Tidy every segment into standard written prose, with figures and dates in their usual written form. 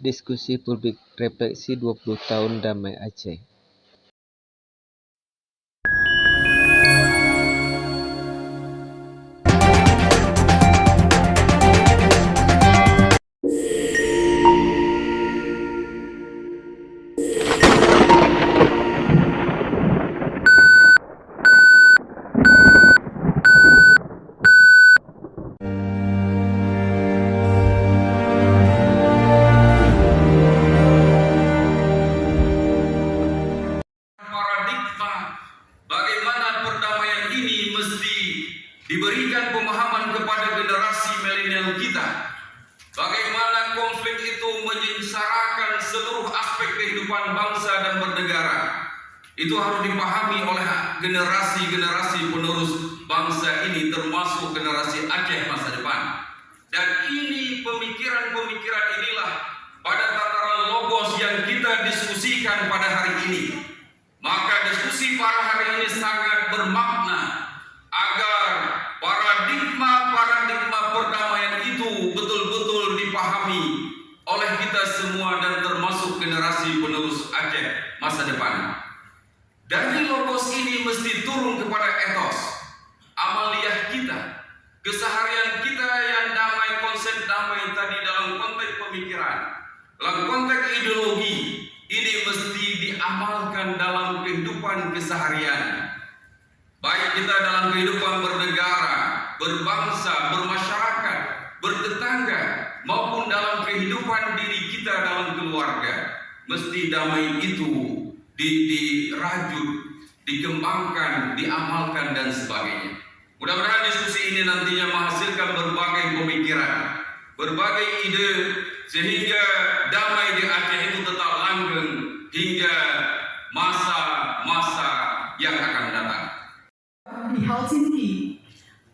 Diskusi Publik Refleksi 20 Tahun Damai Aceh. Diberikan pemahaman kepada generasi milenial kita, bagaimana konflik itu menyengsarakan seluruh aspek kehidupan bangsa dan bernegara. Itu harus dipahami oleh generasi-generasi penerus bangsa ini, termasuk generasi Aceh masa depan. Dan ini pemikiran-pemikiran inilah pada tataran logos yang kita diskusikan pada hari ini. Maka diskusi pada hari ini sangat bermakna agar paradigma perdamaian itu betul-betul dipahami oleh kita semua dan termasuk generasi penerus Aceh masa depan. Dari logos ini mesti turun kepada etos, amaliyah kita, keseharian kita yang damai, konsep damai tadi dalam konteks pemikiran, dalam konteks ideologi, ini mesti diamalkan dalam kehidupan keseharian. Baik kita dalam kehidupan bernegara, berbangsa, bermasyarakat, bertetangga, maupun dalam kehidupan diri kita dalam keluarga. Mesti damai itu dirajut, dikembangkan, diamalkan, dan sebagainya. Mudah-mudahan diskusi ini nantinya menghasilkan berbagai pemikiran, berbagai ide, sehingga damai di Aceh itu tetap langgeng hingga masa-masa yang akan datang. Di Helsinki,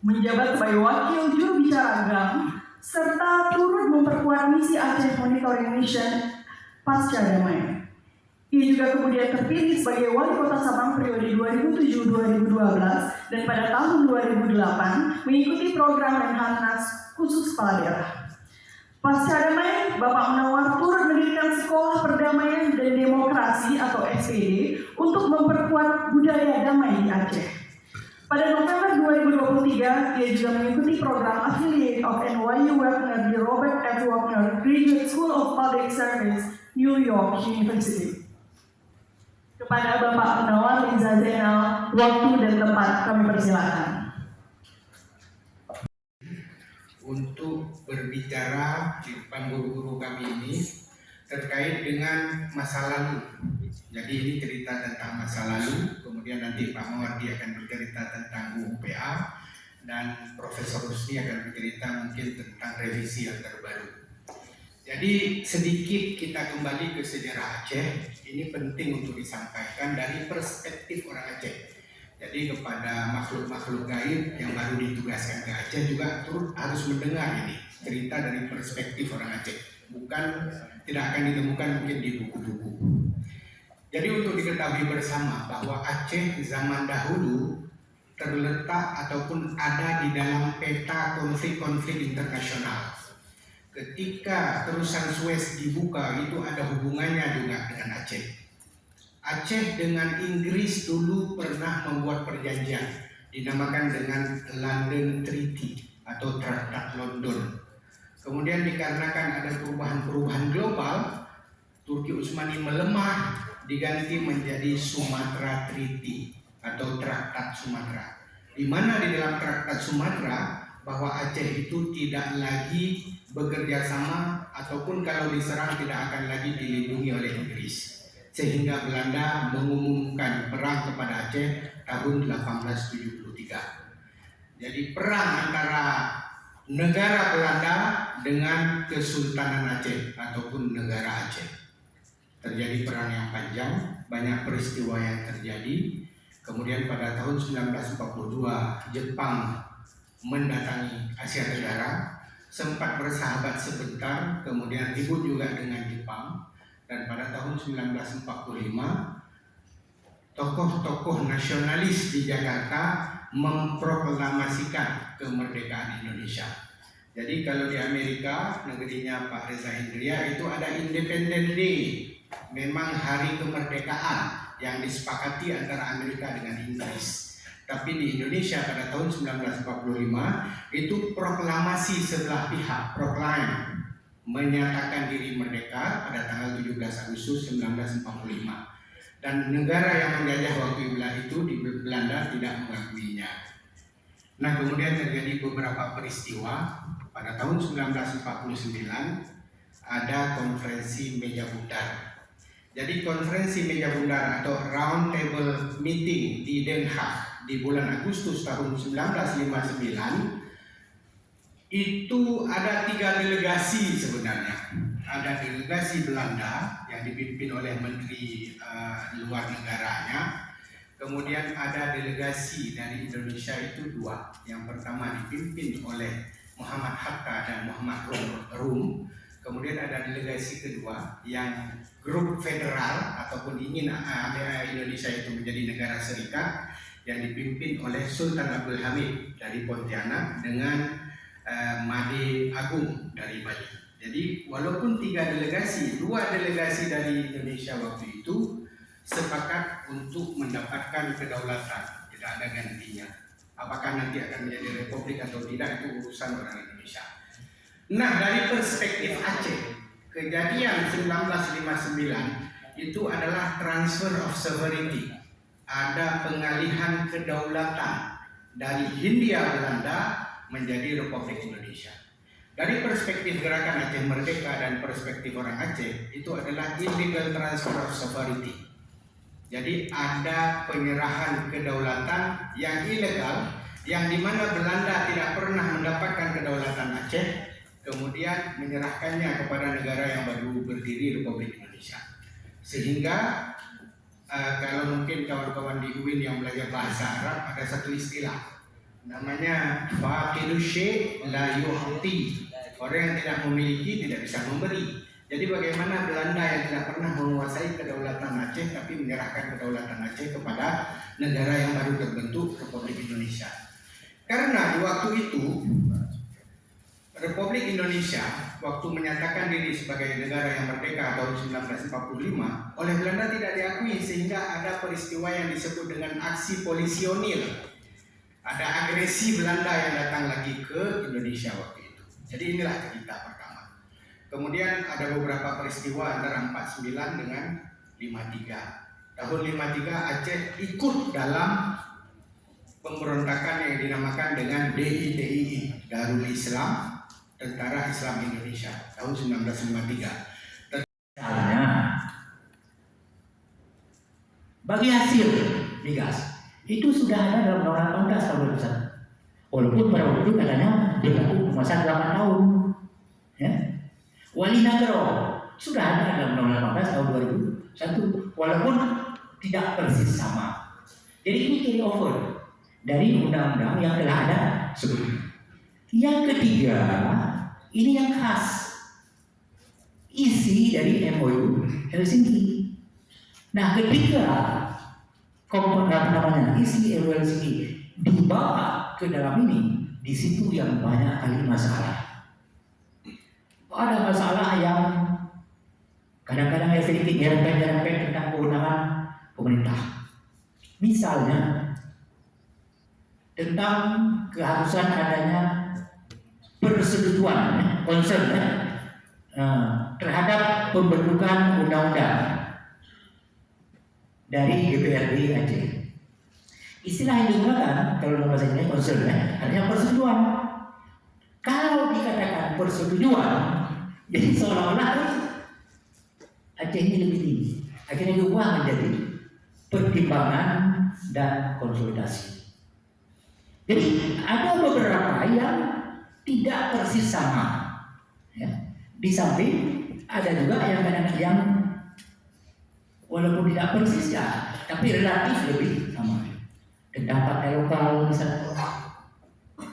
menjabat sebagai wakil juru bicara GAM, serta turut memperkuat misi Aceh Monitoring Mission pasca damai. Ia juga kemudian terpilih sebagai wali kota Sabang periode 2007-2012 dan pada tahun 2008 mengikuti program Lemhanas khusus kepala daerah. Pasca damai, Bapak Munawar turut mendirikan Sekolah Perdamaian dan Demokrasi atau SPD untuk memperkuat budaya damai di Aceh. Pada November 2023, ia juga mengikuti program Affiliate of NYU Wagner di Robert F. Wagner Graduate School of Public Service, New York University. Kepada Bapak Munawar bin Zainal, waktu dan tempat kami persilakan. Untuk berbicara di depan guru-guru kami ini terkait dengan masa lalu. Jadi ini cerita tentang masa lalu, kemudian nanti Pak Mawardi akan bercerita tentang UPA, dan Profesor Rusdi akan bercerita mungkin tentang revisi yang terbaru. Jadi sedikit kita kembali ke sejarah Aceh, ini penting untuk disampaikan dari perspektif orang Aceh. Jadi kepada makhluk-makhluk gaib yang baru ditugaskan ke Aceh juga turut harus mendengar ini cerita dari perspektif orang Aceh, bukan tidak akan ditemukan mungkin di buku-buku. Jadi untuk diketahui bersama bahwa Aceh zaman dahulu terletak ataupun ada di dalam peta konflik-konflik internasional. Ketika terusan Suez dibuka, itu ada hubungannya juga dengan Aceh. Aceh dengan Inggris dulu pernah membuat perjanjian dinamakan dengan London Treaty atau Traktat London. Kemudian dikarenakan ada perubahan-perubahan global, Turki Utsmani melemah, diganti menjadi Sumatra Treaty atau Traktat Sumatera. Di mana di dalam Traktat Sumatera bahwa Aceh itu tidak lagi bekerja sama ataupun kalau diserang tidak akan lagi dilindungi oleh Inggris. Sehingga Belanda mengumumkan perang kepada Aceh tahun 1873. Jadi perang antara negara Belanda dengan Kesultanan Aceh ataupun negara Aceh. Terjadi perang yang panjang, banyak peristiwa yang terjadi. Kemudian pada tahun 1942 Jepang mendatangi Asia Tenggara, sempat bersahabat sebentar, kemudian ribut juga dengan Jepang. Dan pada tahun 1945 tokoh-tokoh nasionalis di Jakarta memproklamasikan kemerdekaan Indonesia. Jadi kalau di Amerika, negerinya Pak Reza Indria, itu ada Independence Day, memang hari kemerdekaan yang disepakati antara Amerika dengan Inggris. Tapi di Indonesia pada tahun 1945 itu proklamasi sebelah pihak, proclaim, menyatakan diri merdeka pada tanggal 17 Agustus 1945. Dan negara yang menjajah waktu itu di Belanda tidak mengakuinya. Nah, kemudian terjadi beberapa peristiwa. Pada tahun 1949 ada konferensi meja bundar. Jadi konferensi meja bundar atau round table meeting di Den Haag di bulan Agustus tahun 1959 itu ada 3 delegasi sebenarnya. Ada delegasi Belanda yang dipimpin oleh Menteri Luar Negaranya. Kemudian ada delegasi dari Indonesia itu 2. Yang pertama dipimpin oleh Muhammad Hatta dan Muhammad Rum. Kemudian ada delegasi kedua yang grup federal ataupun ingin Indonesia itu menjadi negara serikat yang dipimpin oleh Sultan Abdul Hamid dari Pontianak dengan Made Agung dari Bali. Jadi walaupun 3 delegasi, 2 delegasi dari Indonesia waktu itu sepakat untuk mendapatkan kedaulatan, tidak ada gantinya. Apakah nanti akan menjadi republik atau tidak itu urusan orang Indonesia. Nah, dari perspektif Aceh, kejadian 1959 itu adalah transfer of sovereignty. Ada pengalihan kedaulatan dari Hindia Belanda menjadi Republik Indonesia. Dari perspektif gerakan Aceh Merdeka dan perspektif orang Aceh, itu adalah illegal transfer of sovereignty. Jadi ada penyerahan kedaulatan yang ilegal, yang dimana Belanda tidak pernah mendapatkan kedaulatan Aceh, kemudian menyerahkannya kepada negara yang baru berdiri, Republik Indonesia. Sehingga kalau mungkin kawan-kawan di UIN yang belajar bahasa Arab ada satu istilah namanya faqidu syai' la yu'ti. Orang yang tidak memiliki tidak bisa memberi. Jadi bagaimana Belanda yang tidak pernah menguasai kedaulatan Aceh tapi menyerahkan kedaulatan Aceh kepada negara yang baru terbentuk, Republik Indonesia. Karena di waktu itu Republik Indonesia waktu menyatakan diri sebagai negara yang merdeka tahun 1945 oleh Belanda tidak diakui, sehingga ada peristiwa yang disebut dengan aksi polisionil. Ada agresi Belanda yang datang lagi ke Indonesia waktu itu. Jadi inilah cerita pertama. Kemudian ada beberapa peristiwa antara 49 dengan 53. Tahun 53 Aceh ikut dalam pemberontakan yang dinamakan dengan DITII, Darul Islam, Tentara Islam Indonesia, tahun 1953. Misalnya, bagi hasil migas itu sudah ada dalam Undang-Undang 18 tahun 2001. Walaupun pada waktu itu katanya berlaku masa 8 tahun. Ya. Wali Nagro sudah ada dalam Undang-Undang 18 tahun 2001, walaupun tidak persis sama. Jadi ini carry over dari undang-undang yang telah ada sebelumnya. Yang ketiga, ini yang khas, isi dari MOU Helsinki. Nah, ketika isi MOU Helsinki dibawa ke dalam ini, di situ yang banyak kali masalah. Ada masalah yang kadang-kadang Helsinki nyerempet tentang kewenangan pemerintah. Misalnya tentang keharusan adanya persetujuan concern terhadap pembentukan undang-undang dari DPRD Aceh. Istilah yang digunakan kalau dalam bahasa Indonesia concern artinya persetujuan. Kalau dikatakan persetujuan, jadi seolah-olah Aceh ini lebih tinggi. Akhirnya diubah menjadi pertimbangan dan konsultasi. Jadi ada beberapa yang tidak persis sama, ya. Di samping ada juga yang kadang-kadang yang walaupun tidak persis ya, tapi relatif lebih sama. Tentang partai lokal misalnya,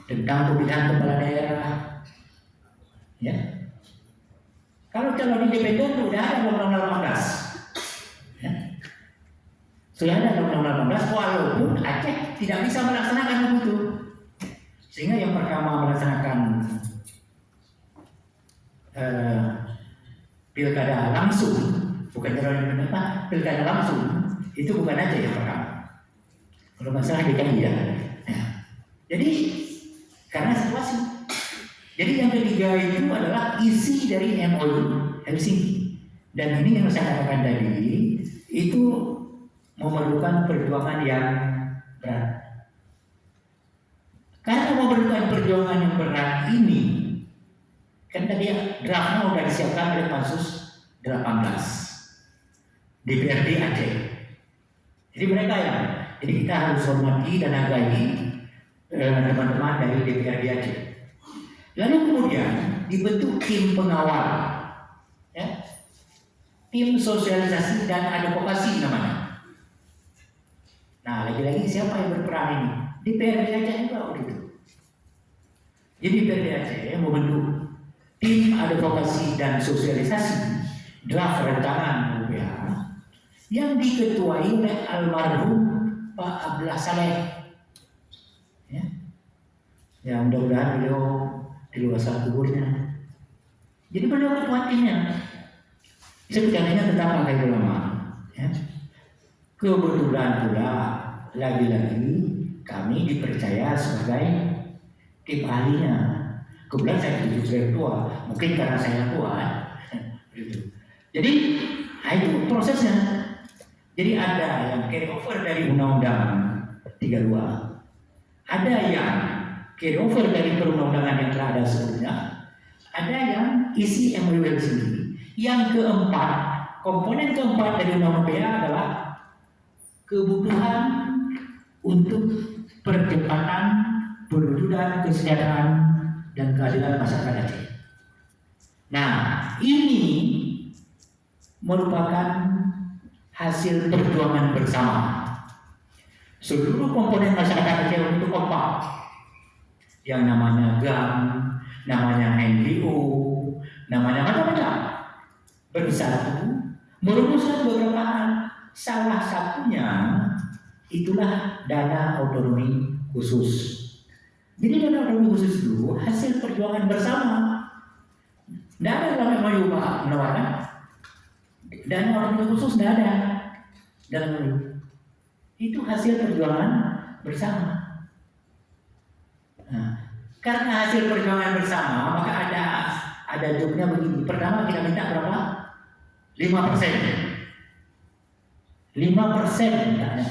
tentang pemilihan kepala daerah, ya. Kalau calon independen sudah ada Undang-Undang 18, ya. Sudah ada Undang-Undang 18, walaupun Aceh tidak bisa melaksanakan itu. Sehingga yang pertama melaksanakan pilkada langsung, bukan calon pendapat, pilkada langsung itu bukan aja yang pertama. Kalau masalah DKI ya. Nah, jadi karena situasi. Jadi yang ketiga itu adalah isi dari MOU Helsinki. Dan ini yang saya katakan tadi, itu memerlukan perjuangan yang berat. Karena memerlukan perjuangan yang berat ini, kan tadi draftnya sudah disiapkan oleh Pansus 18 DPRD Aceh. Jadi mereka yang, jadi kita harus hormati dan hargai teman-teman dari DPRD Aceh. Lalu kemudian dibentuk tim pengawal, ya, tim sosialisasi dan advokasi namanya. Nah, lagi-lagi siapa yang berperan ini? DPRD Aceh juga waktu itu. Jadi DPRD Aceh membentuk tim advokasi dan sosialisasi draft rancangan UPH yang diketuai oleh almarhum Pak Abdullah Saleh. Ya, mudah-mudahan beliau di luar sana kuburnya. Jadi beliau ketua timnya. Sebenarnya tentang partai ulama. Ya. Kebetulan pula lagi-lagi kami dipercaya sebagai tim ahlinya. Kebetulan saya sebagai ketua, mungkin karena saya tua. Jadi itu prosesnya. Jadi ada yang carry over dari Undang-Undang 32, ada yang carry over dari perundang-undangan yang telah ada sebelumnya, ada yang isi MOU sendiri. Yang keempat, komponen keempat dari Undang-Undang PA adalah kebutuhan untuk percepatan perwujudan kesejahteraan dan keadilan masyarakat Aceh. Nah, ini merupakan hasil perjuangan bersama seluruh komponen masyarakat Aceh untuk kompak, yang namanya GAM, namanya NGO, namanya macam-macam, bersatu merumuskan beberapa hal. Salah satunya itulah dana otonomi khusus. Jadi dana otonomi khusus itu hasil perjuangan bersama. Tidak ada dalam MOU Pak Menawarkan. Dana otonomi khusus tidak ada dalam MOU. Itu hasil perjuangan bersama. Nah, karena hasil perjuangan bersama, maka ada jobnya begini. Pertama kita minta berapa? 5%. 5% mintanya.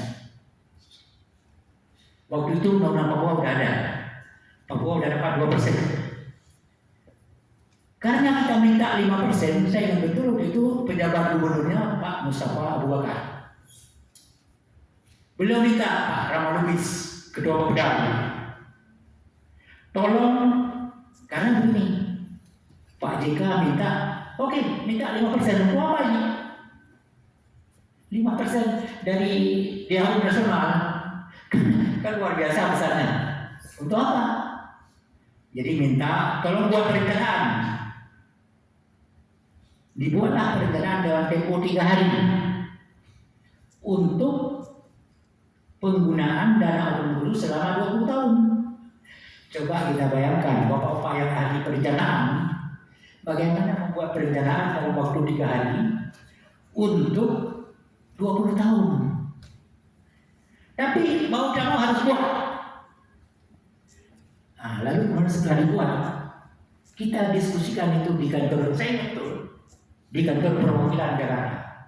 Waktu itu Undang-Undang Papua sudah ada. Papua sudah dapat 2%. Karena kita minta 5%, saya ingat betul itu pejabat gubernurnya Pak Mustafa Abu Bakar. Beliau minta Pak Rahmat Lubis, Ketua Bapeda, tolong, karena begini, Pak JK minta, oke, minta 5%, untuk apa ini? 5% dari DHU nasional, kan luar biasa besarnya. Untuk apa? Jadi minta, tolong buat perencanaan. Dibuatlah perencanaan dalam tempo 3 hari untuk penggunaan dana otonomi khusus selama 20 tahun. Coba kita bayangkan, bapak-bapak yang ahli perencanaan, bagaimana membuat perencanaan dalam waktu 3 hari untuk 20 tahun. Tapi mau tidak mau harus buat. Nah, lalu kemudian setelah dibuat, kita diskusikan itu di kantor saya betul, di kantor perwakilan Jakarta.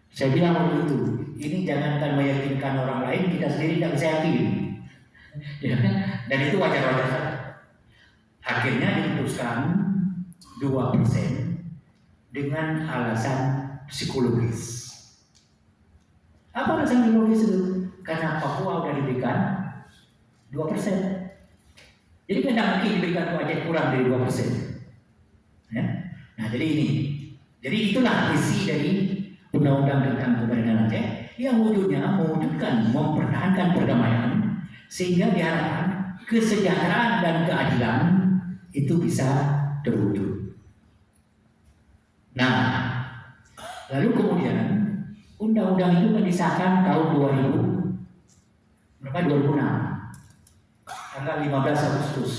Saya bilang waktu itu, ini jangankan meyakinkan orang lain, kita sendiri tidak bisa yakin. Ya, dan itu wajar-wajar saja. Akhirnya diputuskan 2% dengan alasan psikologis. Apa alasan psikologis itu? Karena Papua sudah diberikan 2%. Jadi tidak mungkin diberikan ke Aceh kurang dari 2%. Ya? Nah, jadi ini. Jadi itulah isi dari Undang-Undang tentang Pemerintahan Aceh yang wujudnya mewujudkan, mempertahankan perdamaian sehingga diharapkan kesejahteraan dan keadilan itu bisa terwujud. Nah, lalu kemudian undang-undang itu disahkan tahun 2006, tanggal 15 Agustus.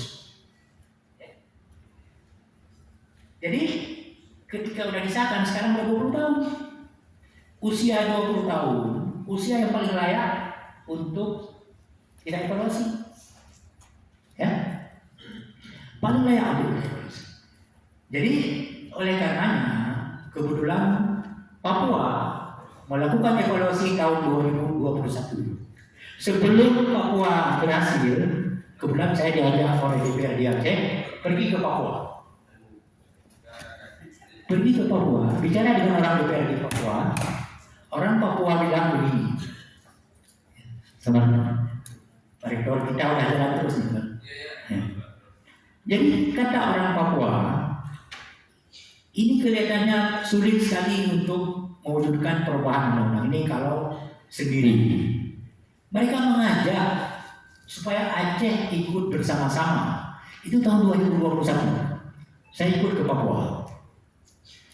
Jadi ketika udah disahkan sekarang udah 20 tahun. Usia 20 tahun, usia yang paling layak untuk kita evaluasi. Ya. Paling layak untuk evaluasi. Jadi oleh karenanya kebetulan Papua melakukan evaluasi tahun 2021. Sebelum Papua berhasil, kebetulan saya diajak oleh DPRD Aceh pergi ke Papua. Pergi ke Papua, bicara dengan orang DPRD Papua, orang Papua bilang begini, sama Pak Rektor, kita udah jalan terus nih, kan? Ya. Jadi kata orang Papua, ini kelihatannya sulit sekali untuk mewujudkan perubahan undang-undang ini kalau sendiri. Mereka mengajak supaya Aceh ikut bersama-sama. Itu tahun 2021. Saya ikut ke Papua.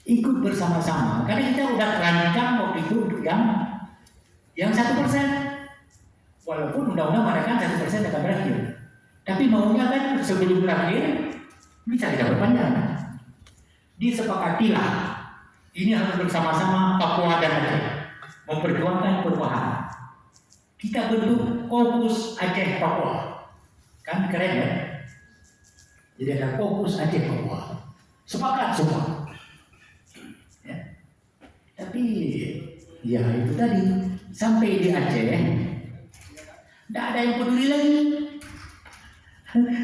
Ikut bersama-sama. Karena kita udah terancam waktu itu untuk yang 1%. Walaupun undang-undang mengatakan 1% akan berakhir. Tapi maunya kan sebelum berakhir bisa kita perpanjang. Disepakatilah. Ini harus bersama-sama Papua dan Aceh memperjuangkan perubahan. Kita bentuk Kokus Aceh Papua, kan keren ya? Jadi ada Kokus Aceh Papua, sepakat semua. Ya. Tapi ya itu tadi sampai di Aceh, tidak ada yang peduli lagi,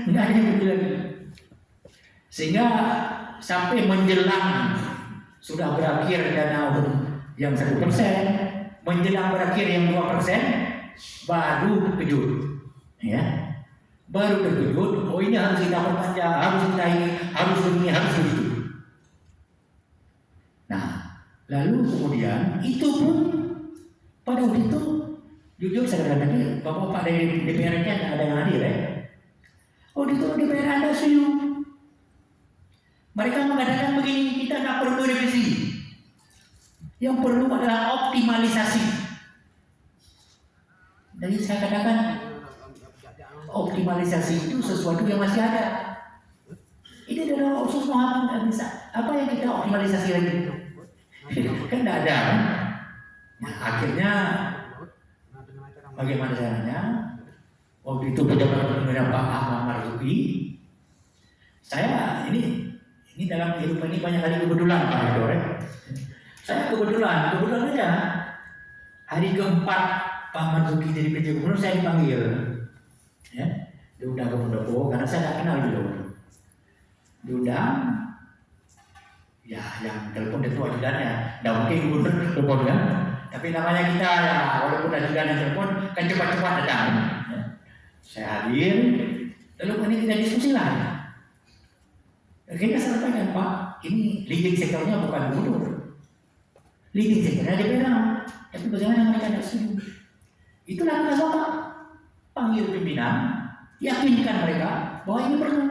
tidak ada yang peduli lagi. Sehingga sampai menjelang sudah berakhir dana yang 1%, menjelang berakhir yang 2%. Baru terkejut, ya, baru terkejut. Oh ini harus kita perpanjang, harus kita ini, harus ini, harus itu. Nah, lalu kemudian itu pun pada waktu itu, jujur saya katakan tadi, bapak-bapak dari DPR kan ada yang hadir ya. Oh itu DPR ada senyum. Mereka mengatakan begini, kita tak perlu revisi. Yang perlu adalah optimalisasi. Jadi saya katakan optimalisasi itu sesuatu yang masih ada. Ini adalah khusus Muhammad bisa. Apa yang kita optimalisasi lagi? Kan tidak ada. Nah, akhirnya bagaimana caranya? Waktu itu pejabat dengan Pak Ahmad Marzuki. Saya ini dalam kehidupan ini banyak kali kebetulan Pak Rektor. Saya kebetulan aja hari keempat Pak Marzuki jadi PJ Gubernur saya dipanggil, ya, diundang ke Muldoko karena saya tidak kenal beliau. Diundang, ya yang telepon itu ajudannya, tidak mungkin Gubernur telepon kan, tapi namanya kita ya walaupun ajudan yang telepon kan cepat-cepat datang. Ya. Saya hadir, lalu ini kita diskusi lah. Kita sampaikan Pak, ini leading sektornya bukan Gubernur, leading sektornya DPR, tapi bagaimana mereka tidak setuju? Itulah kita Bapak panggil pimpinan, yakinkan mereka bahwa ini perlu.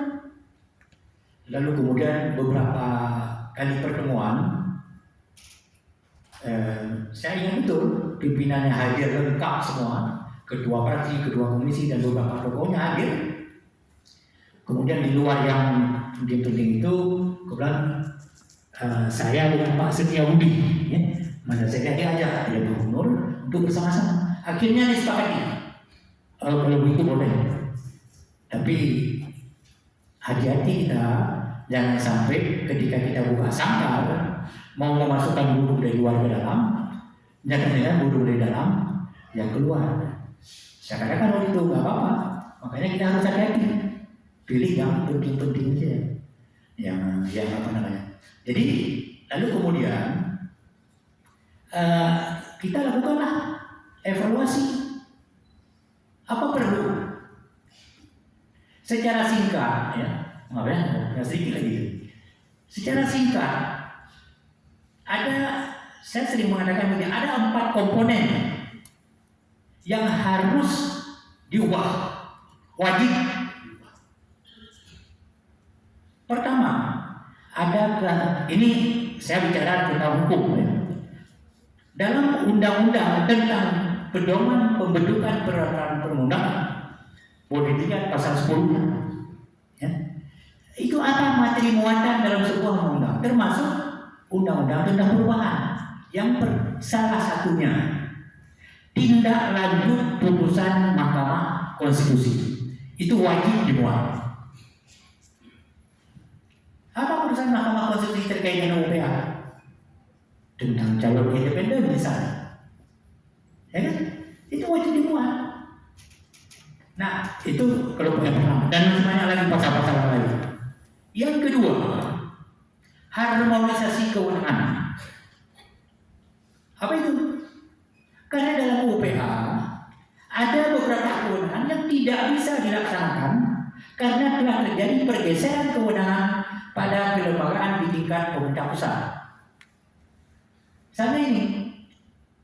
Lalu kemudian beberapa kali pertemuan, saya ingat betul pimpinannya hadir lengkap semua, ketua fraksi, ketua komisi dan beberapa tokohnya hadir. Kemudian di luar yang penting-penting itu, kemudian saya dengan Pak Setiabudi, ya, mana saya diajak oleh Gubernur untuk bersama-sama. Akhirnya disepakati kalau begitu boleh, tapi hati-hati kita jangan sampai ketika kita buka sangkar mau memasukkan buruh dari luar ke dalam, jangan buruh dari dalam yang keluar. Saya katakan waktu itu nggak apa-apa, makanya kita harus hati-hati, pilih yang penting-penting aja, yang apa namanya. Jadi lalu kemudian kita lakukanlah evaluasi apa perlu secara singkat, ya, nggak sedikit lagi. Secara singkat, saya sering mengatakan begini, ada 4 komponen yang harus diubah, wajib. Pertama, ini saya bicara tentang hukum, ya. Dalam undang-undang tentang pedoman pembentukan peraturan perundang-undangan, boleh dilihat pasal 10, ya. Itu apa materi muatan dalam sebuah undang-undang, termasuk undang-undang tentang perubahan. Salah satunya tindak lanjut putusan Mahkamah Konstitusi itu wajib dimuat. Apa putusan Mahkamah Konstitusi terkait dengan UPA? Tentang calon independen misalnya, ya kan? Itu wajib dimuat. Nah, itu kelompok yang pertama, dan banyak lagi pasal-pasal lain. Yang kedua, harmonisasi kewenangan. Apa itu? Karena dalam UPA ada beberapa kewenangan yang tidak bisa dilaksanakan karena telah terjadi pergeseran kewenangan pada kelembagaan di tingkat pemerintah pusat. Sama ini,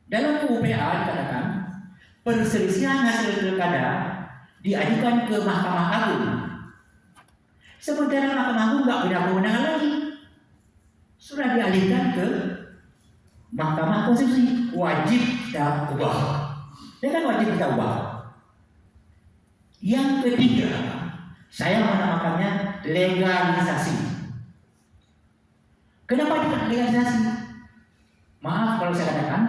dalam UPA dikatakan perselisihan hasil pilkada diajukan ke Mahkamah Agung. Sementara Mahkamah Agung nggak punya kewenangan lagi, sudah dialihkan ke Mahkamah Konstitusi. Wajib kita ubah. Ya kan, wajib kita ubah. Yang ketiga, saya menamakannya legalisasi. Kenapa legalisasi? Maaf kalau saya katakan,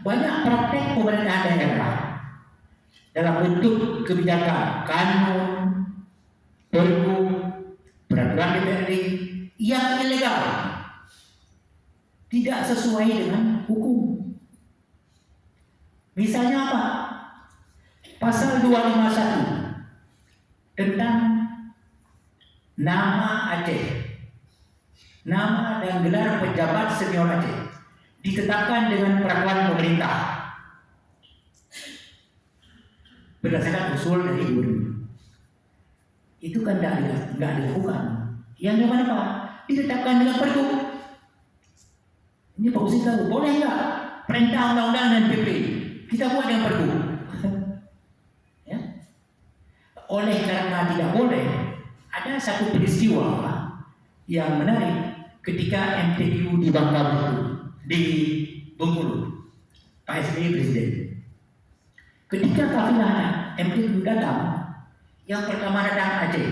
banyak praktek pemerintahan daerah dalam bentuk kebijakan, kanun, perpu, peraturan DPRD yang ilegal, tidak sesuai dengan hukum. Misalnya apa? Pasal 251 tentang nama Aceh, nama dan gelar pejabat senior Aceh ditetapkan dengan peraturan pemerintah berdasarkan usul dari gubernur. Itu kan tidak dilakukan. Yang mana Pak? Ditetapkan dengan pergub. Ini Pak Usi tahu, boleh nggak perintah undang-undang dan PP kita buat yang pergub? Ya? Oleh karena tidak boleh, ada satu peristiwa yang menarik ketika MTQ di Bangka di Bengkulu, Pak SBY presiden. Ketika kafilah MTQ datang, yang pertama datang Aceh,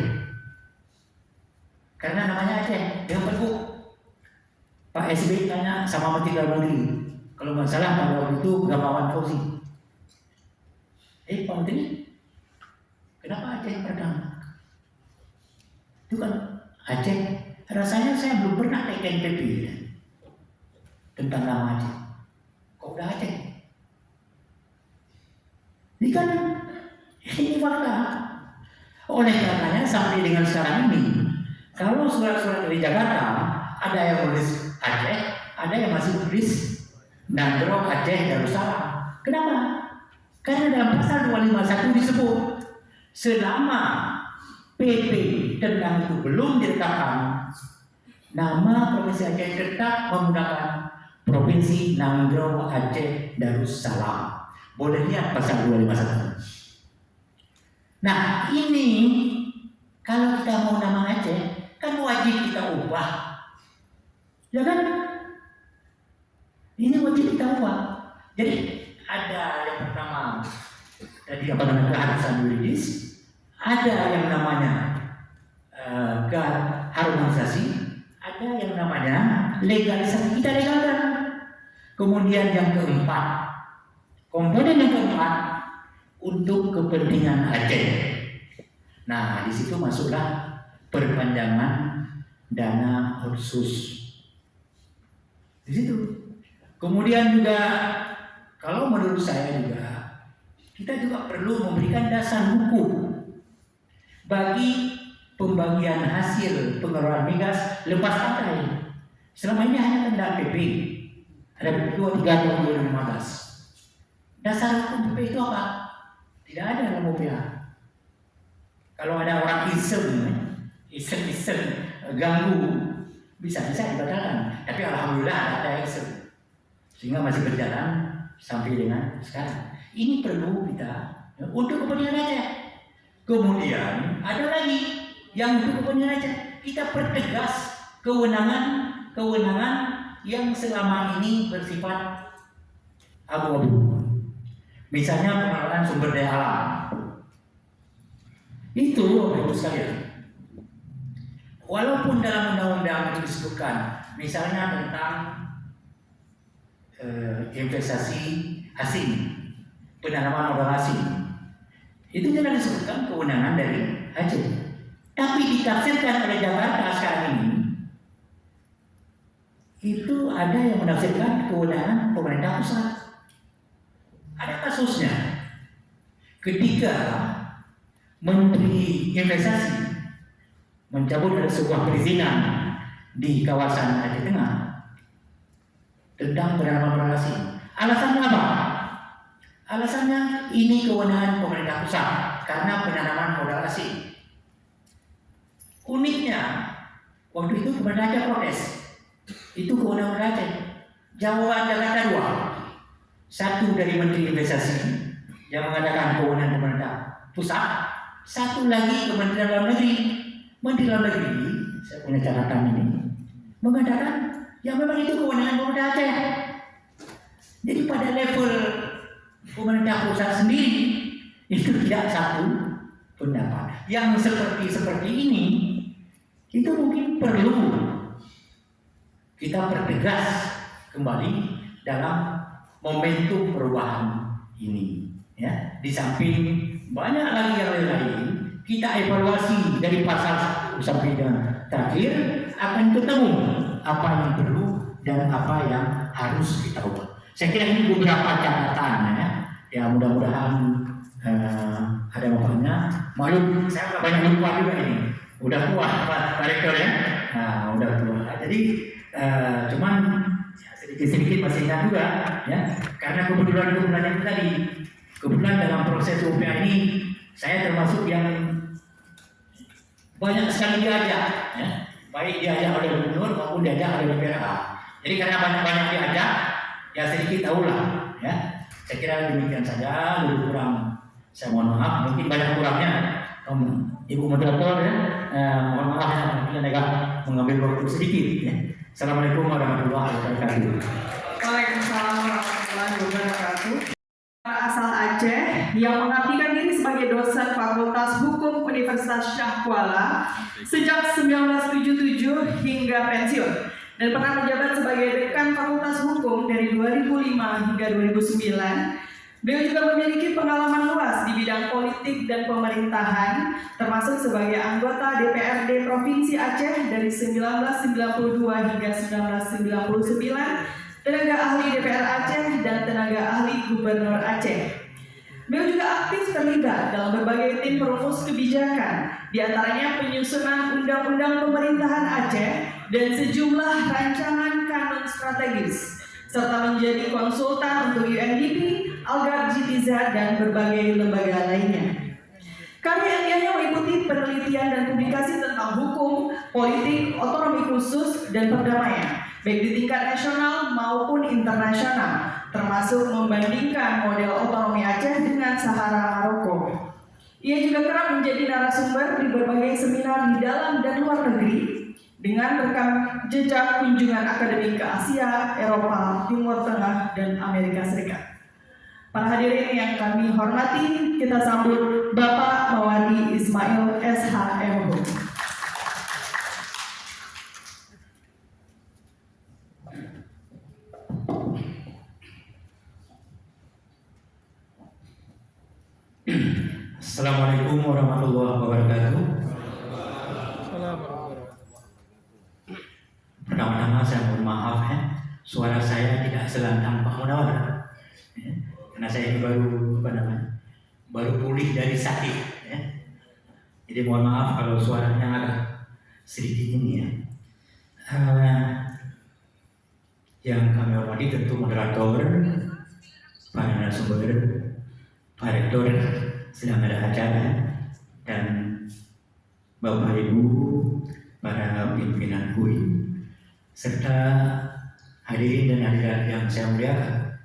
karena namanya Aceh, yang pergub. Pak SBY tanya sama Menteri Dalam Negeri, kalau nggak salah pada waktu itu Gamawan Fauzi. Pak Menteri, kenapa Aceh pertama? Itu kan Aceh, rasanya saya belum pernah tekan PP tentang nama Aceh. Kok udah Aceh? Ini kan, ini fakta. Oleh karenanya sampai dengan sekarang ini, kalau surat-surat dari Jakarta ada yang menulis Aceh, ada yang masih tulis Nandro Aceh Darussalam. Kenapa? Karena dalam pasal 251 disebut selama PP tentang itu belum ditetapkan, nama Provinsi Aceh tetap menggunakan Provinsi Nandro Aceh Darussalam. Boleh lihat pasal 251. Nah, ini kalau kita mau nama Aceh, kan wajib kita ubah. Ya kan? Ini wajib kita ubah. Jadi ada yang pertama tadi apa namanya keharusan yuridis, ada yang namanya harmonisasi, ada yang namanya legalisasi, kita legalkan. Kemudian yang keempat, komponen yang keempat untuk kepentingan Aceh. Nah, di situ masuklah perpanjangan dana otsus. Di situ. Kemudian juga kalau menurut saya juga kita juga perlu memberikan dasar hukum bagi pembagian hasil pengeluaran migas lepas pakai. Selama ini hanya kendak PP. Ada PP 23 tahun 2015. Dasar hukum PP itu apa? Tidak ada dalam UPA. Kalau ada orang iseng ganggu, bisa dibatalkan. Tapi alhamdulillah ada iseng, sehingga masih berjalan sampai dengan sekarang. Ini perlu kita untuk kepentingan Aceh. Kemudian ada lagi yang untuk kepentingan Aceh, kita pertegas kewenangan yang selama ini bersifat abu-abu. Misalnya pengelolaan sumber daya alam. Itu Bapak Ibu sekalian. Walaupun dalam undang-undang itu disebutkan misalnya tentang investasi asing, penanaman modal asing, itu tidak disebutkan kewenangan dari Aceh, tapi ditafsirkan oleh Jakarta sekarang ini. Itu ada yang menafsirkan kewenangan pemerintah pusat. Ada kasusnya ketika Menteri Investasi mencabut dari sebuah perizinan di kawasan Aceh Tengah tentang penanaman modal asing. Alasannya apa? Alasannya ini kewenangan pemerintah pusat karena penanaman modal asing. Uniknya, waktu itu pemerintah Aceh protes. Itu kewenangan Aceh. Jawaban Jakarta dua. Satu dari Menteri Investasi yang mengatakan kewenangan pemerintah pusat. Satu lagi Kementerian Dalam Negeri. Menteri Dalam Negeri, saya punya catatan ini, mengatakan yang memang itu kewenangan pemerintah Aceh. Jadi pada level pemerintah pusat sendiri itu tidak satu pendapat. Yang seperti ini itu mungkin perlu kita pertegas kembali dalam momentum perubahan ini. Ya, di samping banyak lagi yang lain, kita evaluasi dari pasal 1 sampai dengan terakhir akan ketemu apa yang perlu dan apa yang harus kita ubah. Saya kira ini beberapa catatan ya mudah-mudahan ada manfaatnya. Maklum saya nggak banyak lupa juga ini. Udah tua Pak Rektor ya. Nah, udah tua. Jadi cuman sedikit-sedikit masih ingat juga ya. Karena kebetulan itu tadi. Kebetulan dalam proses UPA ini saya termasuk yang banyak sekali diajak ya. Baik diajak oleh gubernur maupun diajak oleh BPRA. Jadi karena banyak-banyak diajak, ya sedikit tahulah ya. Saya kira demikian saja, lebih kurang saya mohon maaf, mungkin banyak kurangnya Ibu Moderator ya, mohon maaf ya, mungkin agak mengambil waktu sedikit ya. Assalamualaikum warahmatullahi wabarakatuh. Waalaikumsalam warahmatullahi wabarakatuh. Asal Aceh yang mengabdikan diri sebagai dosen Fakultas Hukum Universitas Syah Kuala sejak 1977 hingga pensiun dan pernah menjabat sebagai dekan Fakultas Hukum dari 2005 hingga 2009. Beliau juga memiliki pengalaman luas di bidang politik dan pemerintahan, termasuk sebagai anggota DPRD Provinsi Aceh dari 1992 hingga 1999, tenaga ahli DPR Aceh dan tenaga ahli Gubernur Aceh. Beliau juga aktif terlibat dalam berbagai tim perumus kebijakan, diantaranya penyusunan undang-undang pemerintahan Aceh dan sejumlah rancangan kanun strategis, serta menjadi konsultan untuk UNDP, Algar GTZ, dan berbagai lembaga lainnya. Karya-karyanya meliputi penelitian dan publikasi tentang hukum, politik, otonomi khusus, dan perdamaian, baik di tingkat nasional maupun internasional, termasuk membandingkan model otonomi Aceh dengan Sahara Maroko. Ia juga kerap menjadi narasumber di berbagai seminar di dalam dan luar negeri dengan rekam jejak kunjungan akademik ke Asia, Eropa, Timur Tengah, dan Amerika Serikat. Para hadirin yang kami hormati, kita sambut Bapak Mawadi Ismail SHMH. Assalamualaikum warahmatullahi wabarakatuh. Pertama-tama saya mohon maaf ya, suara saya tidak selantang Pak Munawar ya, karena saya ini baru pulih dari sakit ya. Jadi mohon maaf kalau suaranya agak sedikit ini ya. Yang kami hormati tentu moderator, para narasumber, Pak Rektor sedang ada acara, dan Bapak Ibu, para pimpinan UI, serta hadirin dan hadirat yang saya muliakan.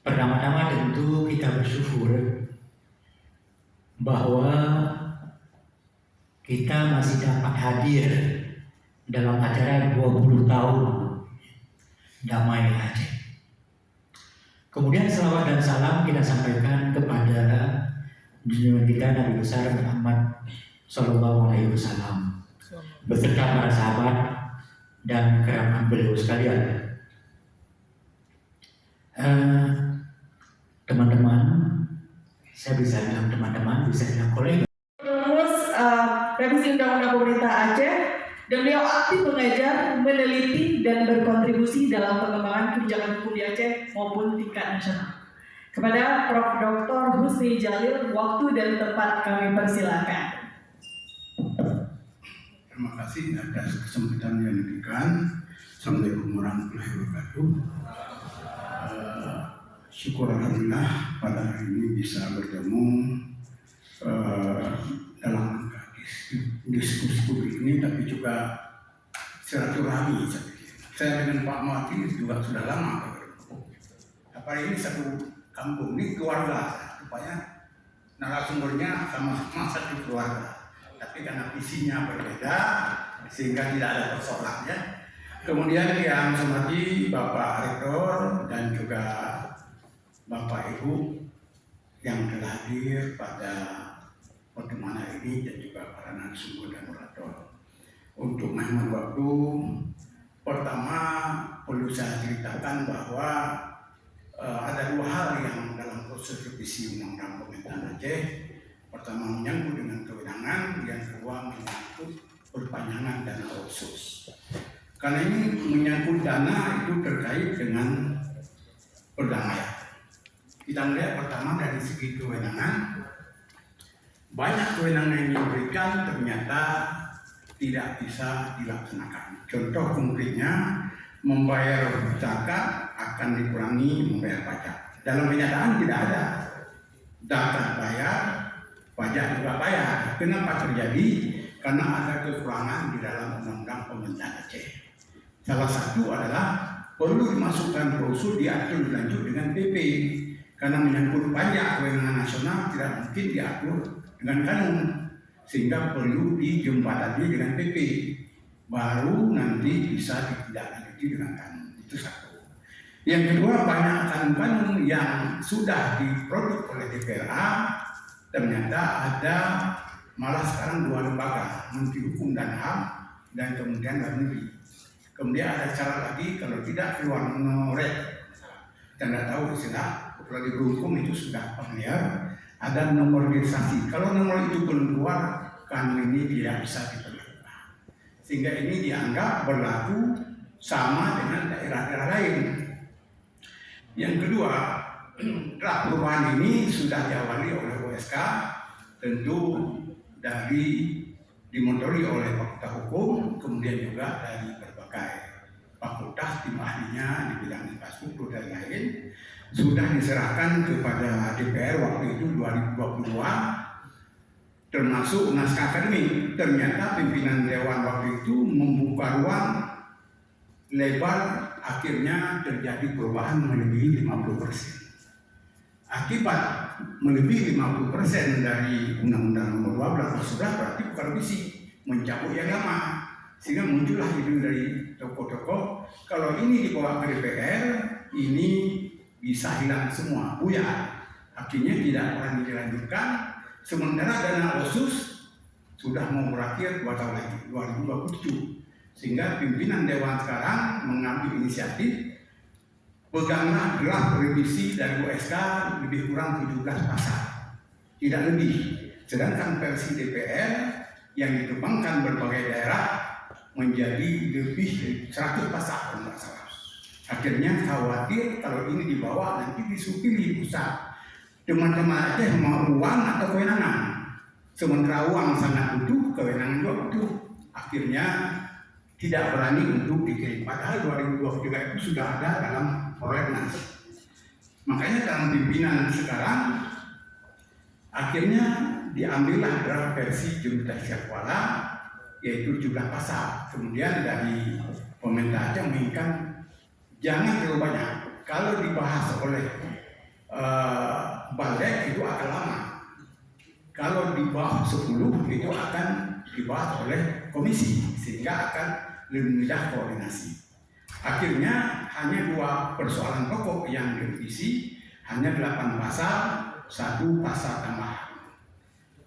Pertama-tama tentu kita bersyukur bahwa kita masih dapat hadir dalam acara 20 tahun Damai Aceh. Kemudian selawat dan salam kita sampaikan kepada junjungan kita Nabi besar Muhammad Sallallahu Alaihi Wasallam. beserta para sahabat dan kerabat beliau sekalian. Teman-teman, saya bisa bilang teman-teman, bisa bilang kolega. Terus revisi Undang-Undang Pemerintah Aceh, dan beliau aktif mengajar, meneliti, dan berkontribusi dalam pengembangan kebijakan hukum di Aceh maupun tingkat nasional. Kepada Prof. Dr. Husni Jalil, waktu dan tempat kami persilakan. Terima kasih atas kesempatan yang diberikan. Assalamualaikum warahmatullahi wabarakatuh. Syukur alhamdulillah pada hari ini bisa bertemu dalam diskusi publik ini, tapi juga silaturahmi. Saya dengan Pak Mati juga sudah lama bertemu. Apa ini satu kampung, ini keluarga, rupanya narasumbernya sama-sama satu keluarga. Tapi karena visinya berbeda, sehingga tidak ada persoalan ya. Kemudian yang saya hormati Bapak Rektor dan juga Bapak Ibu yang telah hadir pada pertemuan ini dan juga para narasumber dan moderator. Untuk menghemat waktu, pertama perlu saya ceritakan bahwa ada dua hal yang dalam proses revisi Undang-Undang Pemerintahan Aceh. Pertama menyangkut dengan kewenangan, yang kedua menyangkut perpanjangan dana otsus. Karena ini menyangkut dana itu terkait dengan perdamaian. Kita melihat pertama dari segi kewenangan, banyak kewenangan yang diberikan ternyata tidak bisa dilaksanakan. Contoh konkretnya, membayar zakat akan dikurangi membayar pajak. Dalam kenyataan tidak ada. Zakat bayar, pajak juga bayar. Kenapa terjadi? Karena ada kekurangan di dalam Undang-Undang Pemerintahan Aceh. Salah satu adalah perlu dimasukkan klausul diatur lanjut dengan PP. Karena menyangkut pajak kewenangan nasional tidak mungkin diatur dengan kanun, sehingga perlu dijembatani dengan PP. Baru nanti bisa ditindaklanjuti dengan kanun. Itu satu. Yang kedua, banyak kanun-kanun yang sudah diproduk oleh DPRA ternyata ada malah sekarang dua lembaga, Menteri Hukum dan HAM dan kemudian Dalam Negeri. Kemudian ada cara lagi kalau tidak keluar noret, Anda tahu istilah kalau di hukum itu sudah familiar, ada nomor registrasi. Kalau nomor itu belum keluar, kanun ini tidak bisa diperlakukan. Sehingga ini dianggap berlaku sama dengan daerah-daerah lain. Yang kedua, draft perubahan ini sudah diawali oleh OSK, tentu dimotori oleh Fakultas Hukum, kemudian juga dari berbagai fakultas, tim ahlinya di bidang infrastruktur dan lain, sudah diserahkan kepada DPR waktu itu 2022, termasuk naskah akademik. Ternyata pimpinan Dewan waktu itu membuka ruang lebar, akhirnya terjadi perubahan melebihi 50%. Akibat melebihi 50% dari Undang-Undang Nomor 12 sudah berarti bukan revisi, mencabut yang lama, sehingga muncullah ide dari tokoh-tokoh kalau ini dibawa ke DPR ini bisa hilang semua, buyar. Akhirnya tidak pernah dilanjutkan. Sementara dana otsus sudah mau berakhir 2 tahun lagi, 2027. Sehingga pimpinan Dewan sekarang mengambil inisiatif, peganglah draft revisi dari OSK lebih kurang 17 pasal, tidak lebih. Sedangkan versi DPR yang dikembangkan berbagai daerah menjadi lebih dari 100 pasal kalau tidak salah. Akhirnya khawatir kalau ini dibawa nanti disupili pusat. Teman-teman Aceh mau uang atau kewenangan. Sementara uang sangat butuh, kewenangan juga butuh. Akhirnya tidak berani untuk dikirim. Padahal 2023 itu sudah ada dalam prolegnas. Makanya dalam pimpinan sekarang akhirnya diambillah draft versi Jurubicara Kuala, yaitu 17 pasal. Kemudian dari pemerintah Aceh menginginkan jangan terlalu banyak. Kalau dibahas oleh balik itu akan lama. Kalau di bawah 10 itu akan dibahas oleh komisi, sehingga akan lebih mudah koordinasi. Akhirnya hanya 2 persoalan pokok yang direvisi, hanya 8 pasal, 1 pasal tambahan.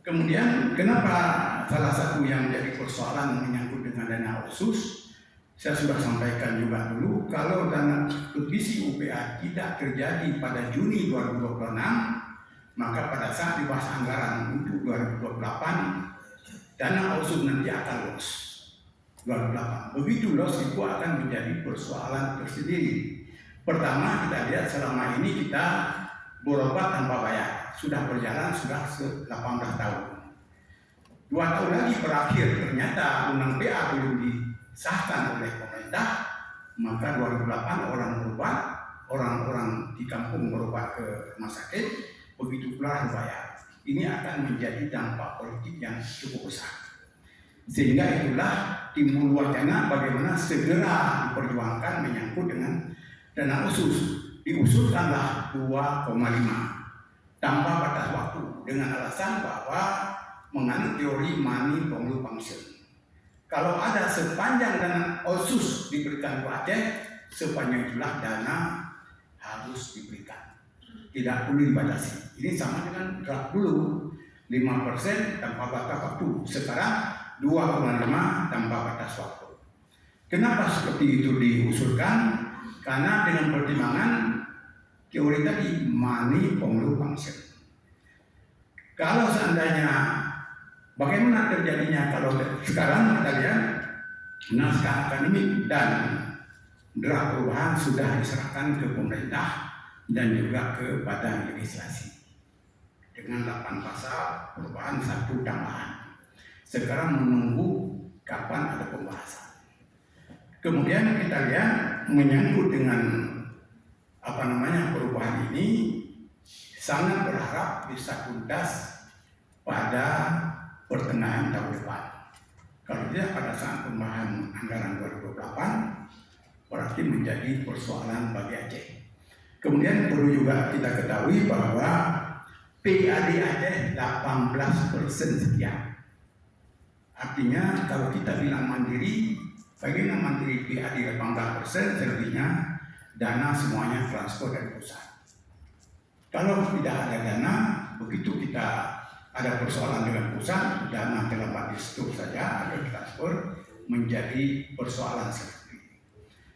Kemudian kenapa salah satu yang menjadi persoalan menyangkut dengan dana otsus, saya sudah sampaikan juga dulu, kalau dana revisi UPA tidak terjadi pada Juni 2026, maka pada saat dibahas anggaran untuk 2028, dana otsus nanti akan los 2028. Begitu los itu akan menjadi persoalan tersendiri. Pertama, kita lihat selama ini kita berobat tanpa bayar, sudah berjalan sudah 18 tahun. 2 tahun lagi berakhir, ternyata undang PA belum disahkan oleh pemerintah, maka 2008 orang-orang di kampung berobat ke rumah sakit, begitu pula dibayar. Ini akan menjadi dampak politik yang cukup besar. Sehingga itulah timbul wacana bagaimana segera diperjuangkan menyangkut dengan dana otsus. Diusulkanlah 2,5 tanpa batas waktu dengan alasan bahwa menganut teori money long function. Kalau ada sepanjang dana otsus diberikan ke Aceh, sepanjang itulah dana harus diberikan. Tidak perlu dibatasi. Ini sama dengan draft dulu, 5% tanpa batas waktu. Sekarang 2,5 tanpa batas waktu. Kenapa seperti itu diusulkan? Karena dengan pertimbangan teori tadi money long function. Kalau seandainya bagaimana terjadinya kalau sekarang kita lihat naskah akademik dan draft perubahan sudah diserahkan ke pemerintah dan juga ke badan legislasi dengan 8 pasal perubahan 1 tambahan. Sekarang menunggu kapan ada pembahasan. Kemudian kita lihat menyangkut dengan perubahan ini, sangat berharap bisa tuntas pada pertengahan tahun depan. Kalau tidak pada saat pembahasan anggaran 2028, berarti menjadi persoalan bagi Aceh. Kemudian perlu juga kita ketahui bahwa PAD Aceh 18% sekian. Artinya kalau kita bilang mandiri, bagian mandiri PAD 18%, selebihnya dana semuanya transfer dari pusat. Kalau tidak ada dana, begitu kita ada persoalan dengan pusat, dana terlambat di situ saja ada transfer menjadi persoalan seperti ini.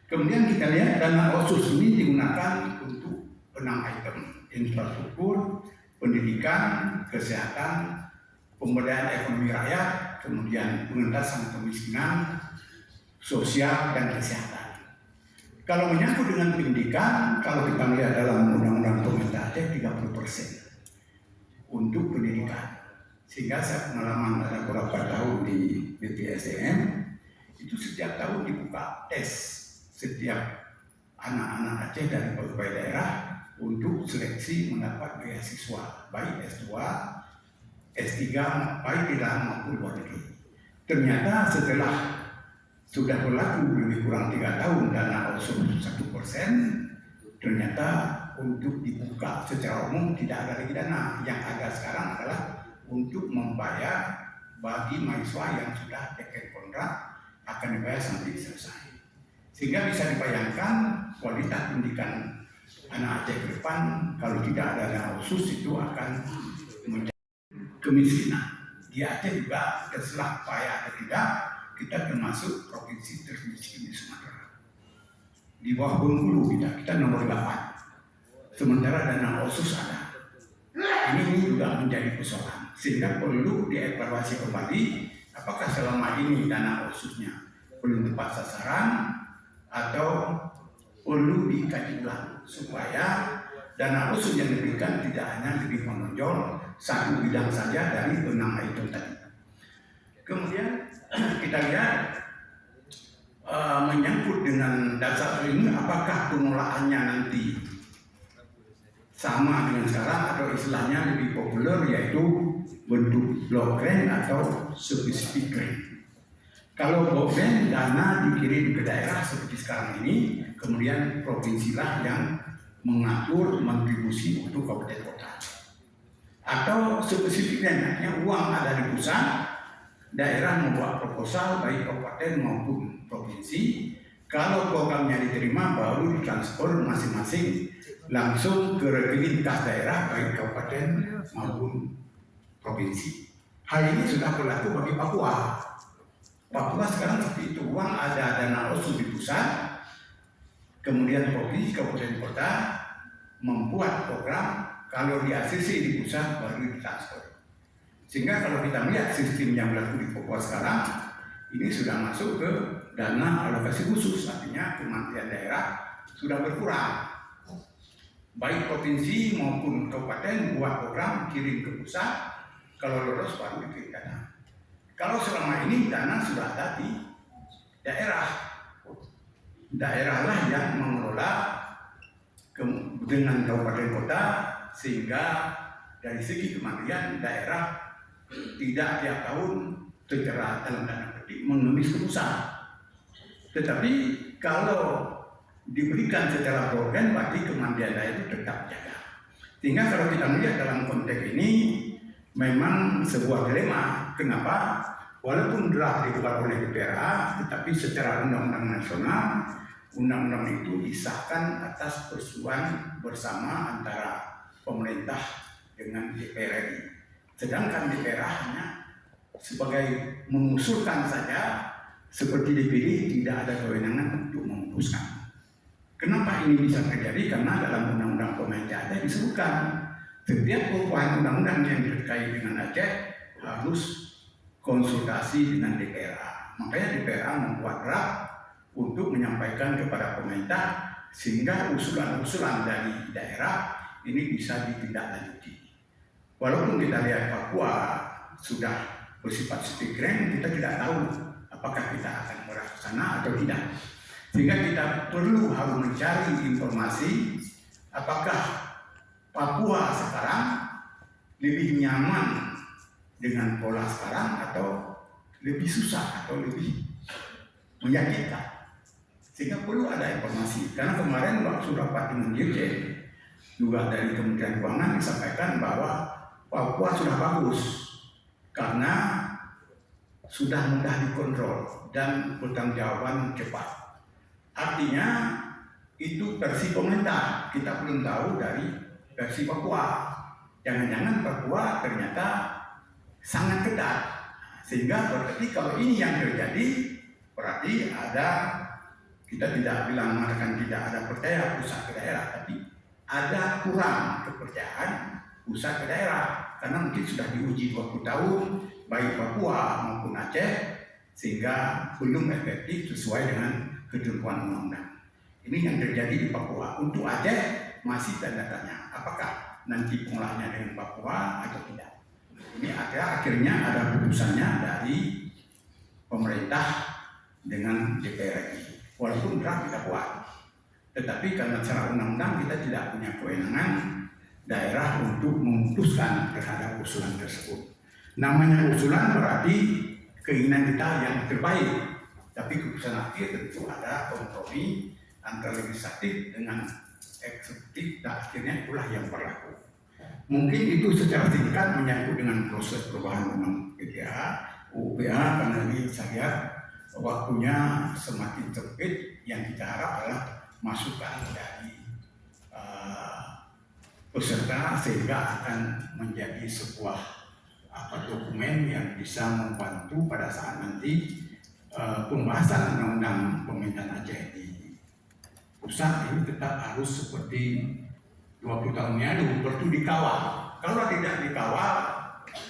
Kemudian kita lihat dana otsus ini digunakan untuk 6 item: infrastruktur, pendidikan, kesehatan, pemberdayaan ekonomi rakyat, kemudian pengentasan kemiskinan, sosial, dan kesehatan. Kalau menyangkut dengan pendidikan, kalau kita melihat dalam undang-undang pemerintah Aceh 30% untuk pendidikan. Sehingga saya pengalaman ada beberapa tahun di BPSDM, itu setiap tahun dibuka tes setiap anak-anak Aceh dari berbagai daerah untuk seleksi mendapat beasiswa, baik S2, S3, baik di dalam maupun luar negeri. Ternyata setelah sudah berlaku lebih kurang 3 tahun dana otsus 1%, ternyata untuk dibuka secara umum tidak ada lagi dana. Yang ada sekarang adalah untuk membayar bagi mahasiswa yang sudah dekat kontrak akan dibayar sampai selesai. Sehingga bisa dibayangkan kualitas pendidikan anak Aceh ke depan kalau tidak ada dana otsus itu akan menjadi kemiskinan. Di Aceh juga terserah payah atau tidak, kita termasuk provinsi termiskin di Sumatera. Di bawah Bengkulu kita nomor 8. Sementara dana otsus ada. Ini juga menjadi persoalan. Sehingga perlu dievaluasi kembali apakah selama ini dana otsusnya belum tepat sasaran atau perlu dikaji ulang supaya dana otsus yang diberikan tidak hanya lebih menonjol satu bidang saja dari 6 item tadi. Kemudian kita lihat menyangkut dengan dasar ini, apakah pengelolaannya nanti sama dengan sekarang atau istilahnya lebih populer yaitu bentuk block grant atau specific grant. Kalau block grant, dana dikirim ke daerah seperti sekarang ini, kemudian provinsilah yang mengatur kontribusi untuk kabupaten kota. Atau specific grant, artinya uang ada di pusat, daerah membuat proposal baik kabupaten maupun provinsi. Kalau programnya diterima baru ditransfer masing-masing langsung ke rekening kas daerah baik kabupaten maupun provinsi. Hal ini sudah berlaku bagi Papua. Papua sekarang seperti itu, uang ada dana otsus di pusat, kemudian provinsi, kabupaten, kota membuat program, kalau di ACC di pusat baru ditransfer. Sehingga kalau kita melihat sistem yang berlaku di Papua sekarang, ini sudah masuk ke dana alokasi khusus, artinya kementerian daerah sudah berkurang. Baik provinsi maupun kabupaten buat program kirim ke pusat, kalau lolos baru dikirim dana. Kalau selama ini dana sudah ada di daerah, daerahlah yang mengelola dengan kabupaten kota, sehingga dari segi kementerian daerah tidak tiap tahun secara dalam tanda petik mengemis ke pusat. Tetapi kalau diberikan secara program, berarti kementerian daerah itu tetap jaga. Sehingga kalau kita melihat dalam konteks ini memang sebuah dilema. Kenapa? Walaupun draft dibuat oleh DPRA, tetapi secara undang-undang nasional, undang-undang itu disahkan atas persetujuan bersama antara pemerintah dengan DPR RI. Sedangkan DPRA hanya sebagai mengusulkan saja, seperti DPD tidak ada kewenangan untuk memutuskan. Kenapa ini bisa terjadi? Karena dalam undang-undang pemerintah Aceh disebutkan setiap perubahan undang-undang yang terkait dengan Aceh harus konsultasi dengan DPRA. Makanya DPRA membuat draft untuk menyampaikan kepada pemerintah sehingga usulan-usulan dari daerah ini bisa ditindaklanjuti. Walaupun kita lihat Papua sudah bersifat speedgrant, kita tidak tahu apakah kita akan berarah ke sana atau tidak. Sehingga kita perlu harus mencari informasi apakah Papua sekarang lebih nyaman dengan pola sekarang atau lebih susah atau lebih menyakitkan. Sehingga perlu ada informasi. Karena kemarin waktu rapat dengan Dirjen juga dari Kementerian Keuangan disampaikan bahwa Papua sudah bagus karena sudah mudah dikontrol dan pertanggungjawaban cepat. Artinya itu versi pemerintah, kita belum tahu dari versi Papua. Jangan-jangan Papua ternyata sangat ketat, sehingga berarti kalau ini yang terjadi, berarti ada, kita tidak bilang mengatakan tidak ada percaya pusat ke daerah, tapi ada kurang kepercayaan pusat ke daerah, karena mungkin sudah diuji 20 tahun, baik Papua maupun Aceh, sehingga belum efektif sesuai dengan ketentuan undang-undang. Ini yang terjadi di Papua. Untuk Aceh masih tanda tanya, apakah nanti pengolahannya dengan Papua atau tidak. Ini akhirnya ada putusannya dari pemerintah dengan DPR RI. Walaupun draft kita buat, tetapi karena secara undang-undang kita tidak punya kewenangan daerah untuk memutuskan terhadap usulan tersebut. Namanya usulan berarti keinginan kita yang terbaik, tapi keputusan akhir tentu ada kompromi antara legislatif dengan eksekutif, dan akhirnya itulah yang berlaku. Mungkin itu secara singkat menyangkut dengan proses perubahan undang PPA, UPA, karena ini saya lihat waktunya semakin sempit. Yang kita harap adalah masukan dari peserta sehingga akan menjadi sebuah dokumen yang bisa membantu pada saat nanti pembahasan undang-undang pemerintahan Aceh di pusat ini tetap harus seperti 20 tahun lalu, perlu dikawal. Kalau tidak dikawal,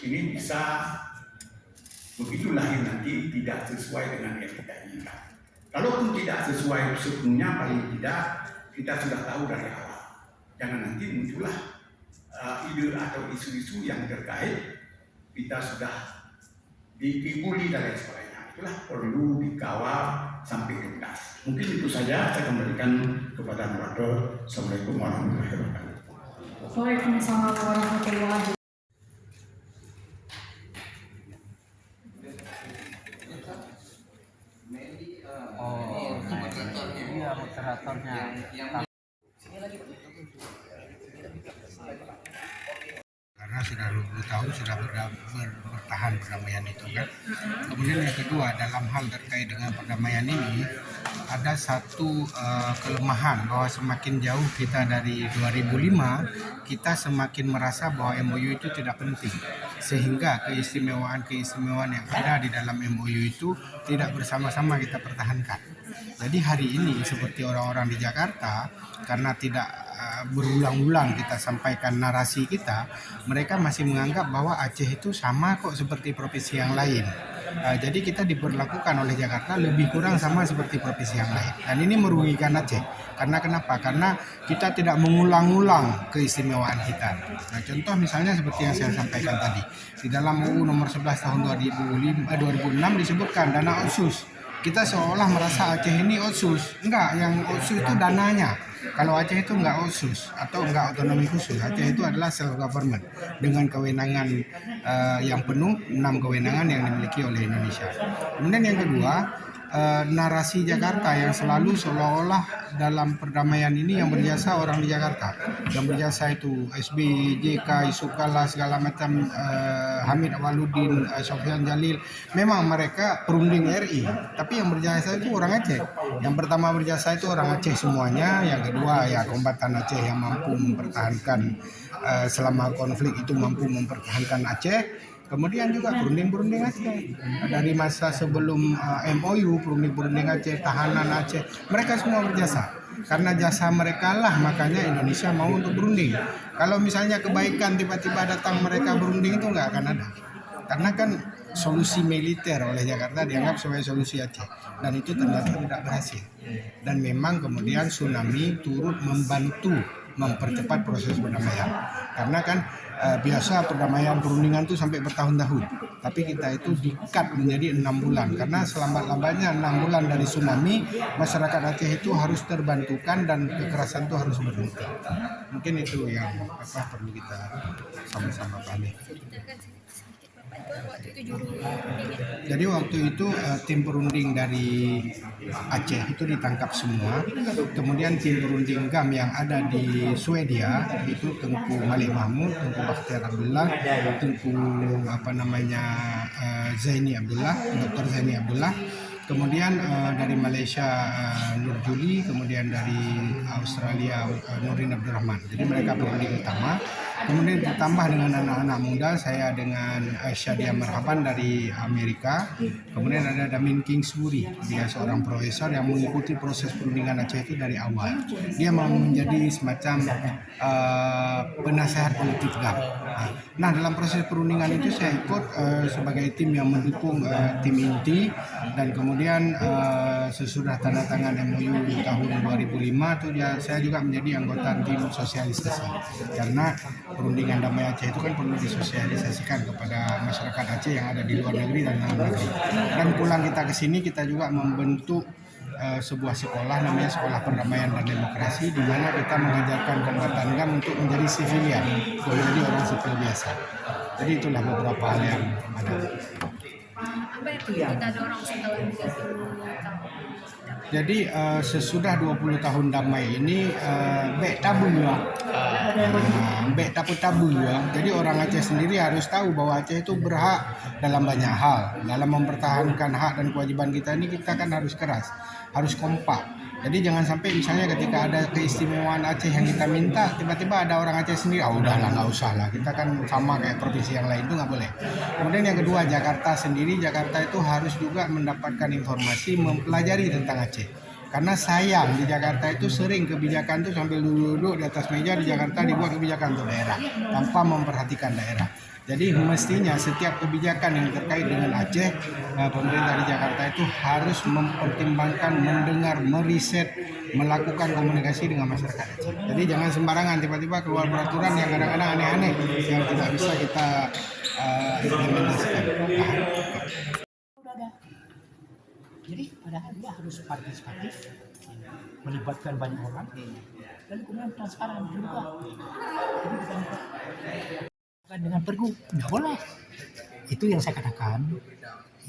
ini bisa begitu lahir nanti tidak sesuai dengan yang kita inginkan. Kalaupun tidak sesuai sepenuhnya, paling tidak kita sudah tahu dari awal. Jangan nanti muncullah ide atau isu-isu yang terkait kita sudah dikibuli dan lain sebagainya. Itulah perlu dikawal sampai tuntas. Mungkin itu saja, saya kembalikan kepada moderator. Assalamualaikum warahmatullahi wabarakatuh. Waalaikumsalam warahmatullahi wabarakatuh. Iya, moderatornya. Karena sudah 20 tahun sudah bertahan perdamaian itu kan. Kemudian yang kedua, dalam hal terkait dengan perdamaian ini ada satu kelemahan bahwa semakin jauh kita dari 2005, kita semakin merasa bahwa MOU itu tidak penting. sehingga keistimewaan-keistimewaan yang ada di dalam MOU itu tidak bersama-sama kita pertahankan. Jadi hari ini seperti orang-orang di Jakarta, karena tidak berulang-ulang kita sampaikan narasi kita, mereka masih menganggap bahwa Aceh itu sama kok seperti provinsi yang lain. Jadi kita diperlakukan oleh Jakarta lebih kurang sama seperti provinsi yang lain. Dan ini merugikan Aceh. Karena kenapa? Karena kita tidak mengulang-ulang keistimewaan kita. Nah, contoh misalnya seperti yang saya sampaikan tadi. Di dalam UU nomor 11 tahun 2006 disebutkan dana otsus. Kita seolah merasa Aceh ini otsus. Enggak, yang otsus itu dananya. Kalau Aceh itu enggak otsus atau enggak otonomi khusus. Aceh itu adalah self-government dengan kewenangan yang penuh, 6 kewenangan yang dimiliki oleh Indonesia. Kemudian yang kedua, narasi Jakarta yang selalu seolah-olah dalam perdamaian ini yang berjasa orang di Jakarta. Yang berjasa itu SBY, JK, Yusuf Kalla, segala macam, Hamid Awaludin, Sofyan Jalil. Memang mereka perunding RI, tapi yang berjasa itu orang Aceh. Yang pertama berjasa itu orang Aceh semuanya. Yang kedua ya kombatan Aceh yang mampu mempertahankan selama konflik itu mampu mempertahankan Aceh. Kemudian juga perunding-perunding Aceh. Dari masa sebelum MOU, perunding-perunding Aceh, tahanan Aceh, mereka semua berjasa. Karena jasa mereka lah makanya Indonesia mau untuk berunding. Kalau misalnya kebaikan tiba-tiba datang mereka berunding itu nggak akan ada. Karena kan solusi militer oleh Jakarta dianggap sebagai solusi Aceh. Dan itu ternyata tidak berhasil. Dan memang kemudian tsunami turut membantu mempercepat proses perdamaian. Karena kan biasa perdamaian perundingan itu sampai bertahun-tahun, tapi kita itu di-cut menjadi 6 bulan karena selambat-lambatnya 6 bulan dari tsunami masyarakat Aceh itu harus terbantukan dan kekerasan itu harus berhenti. Mungkin itu yang perlu kita sama-sama pahami. Jadi waktu itu tim perunding dari Aceh itu ditangkap semua. Kemudian tim perunding GAM yang ada di Swedia itu Tengku Malik Mahmud, Tengku Bakhtiar Abdullah, Tengku Zaini Abdullah, Dr. Zaini Abdullah. Kemudian dari Malaysia Nur Juli, kemudian dari Australia Nurin Abdurrahman. Jadi mereka perunding utama. Kemudian ditambah dengan anak-anak muda, saya dengan Syadia Marhaban dari Amerika. Kemudian ada Damin Kingsbury, dia seorang profesor yang mengikuti proses perundingan Aceh itu dari awal. Dia mau menjadi semacam penasehat politik GAM. Nah, dalam proses perundingan itu saya ikut sebagai tim yang mendukung tim inti, dan kemudian sesudah tanda tangan MOU tahun 2005 itu saya juga menjadi anggota tim sosialisasi. Karena perundingan damai Aceh itu kan perlu disosialisasikan kepada masyarakat Aceh yang ada di luar negeri dan dalam negeri. Dan pulang kita ke sini kita juga membentuk sebuah sekolah namanya Sekolah Perdamaian dan Demokrasi, di mana kita mengajarkan kombatan GAM untuk menjadi sivilian, menjadi orang sipil biasa. Jadi itulah beberapa hal yang ada. Apa yang perlu kita dorong setelah 30 tahun? Jadi sesudah 20 tahun damai ini bek tabu ya. Bek tabu ya. Jadi orang Aceh sendiri harus tahu bahwa Aceh itu berhak dalam banyak hal. Dalam mempertahankan hak dan kewajiban kita ini kita kan harus keras, harus kompak. Jadi jangan sampai misalnya ketika ada keistimewaan Aceh yang kita minta, tiba-tiba ada orang Aceh sendiri, udahlah nggak usah lah, kita kan sama kayak provinsi yang lain, itu nggak boleh. Kemudian yang kedua, Jakarta itu harus juga mendapatkan informasi, mempelajari tentang Aceh. Karena sayang di Jakarta itu sering kebijakan itu sambil duduk di atas meja di Jakarta dibuat kebijakan untuk daerah tanpa memperhatikan daerah. Jadi mestinya setiap kebijakan yang terkait dengan Aceh, pemerintah di Jakarta itu harus mempertimbangkan, mendengar, meriset, melakukan komunikasi dengan masyarakat Aceh. Jadi jangan sembarangan tiba-tiba keluar peraturan yang kadang-kadang aneh-aneh yang tidak bisa kita implementasikan. Jadi padahal dia harus partisipatif, melibatkan banyak orang, dan kemudian transparan juga. Jadi bukan dengan pergub, nggak boleh. Itu yang saya katakan,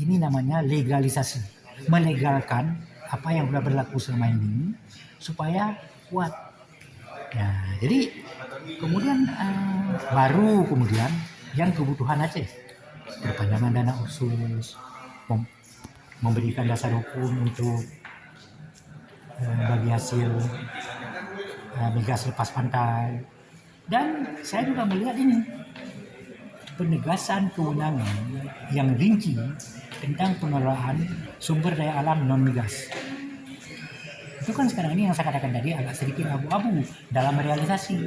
ini namanya legalisasi, melegalkan apa yang sudah berlaku selama ini supaya kuat. Nah, jadi kemudian baru kemudian yang kebutuhan Aceh, perpanjangan dana otsus, memberikan dasar hukum untuk bagi hasil migas lepas pantai. Dan saya juga melihat ini penegasan kewenangan yang rinci tentang pengelolaan sumber daya alam non migas. Itu kan sekarang ini yang saya katakan tadi agak sedikit abu-abu dalam realisasi.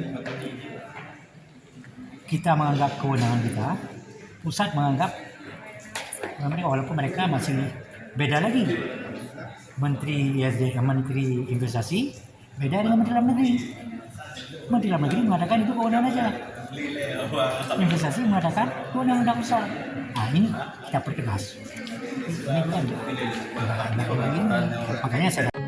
Kita menganggap kewenangan kita, pusat menganggap walaupun mereka masih beda lagi. Menteri ISDM, Menteri Investasi beda dengan Menteri Dalam Negeri. Menteri Dalam Negeri mengatakan itu kewenangan aja. Investasi mengatakan kewenangan pusat. Nah ini kita pertegas. Ini bukan. Makanya saya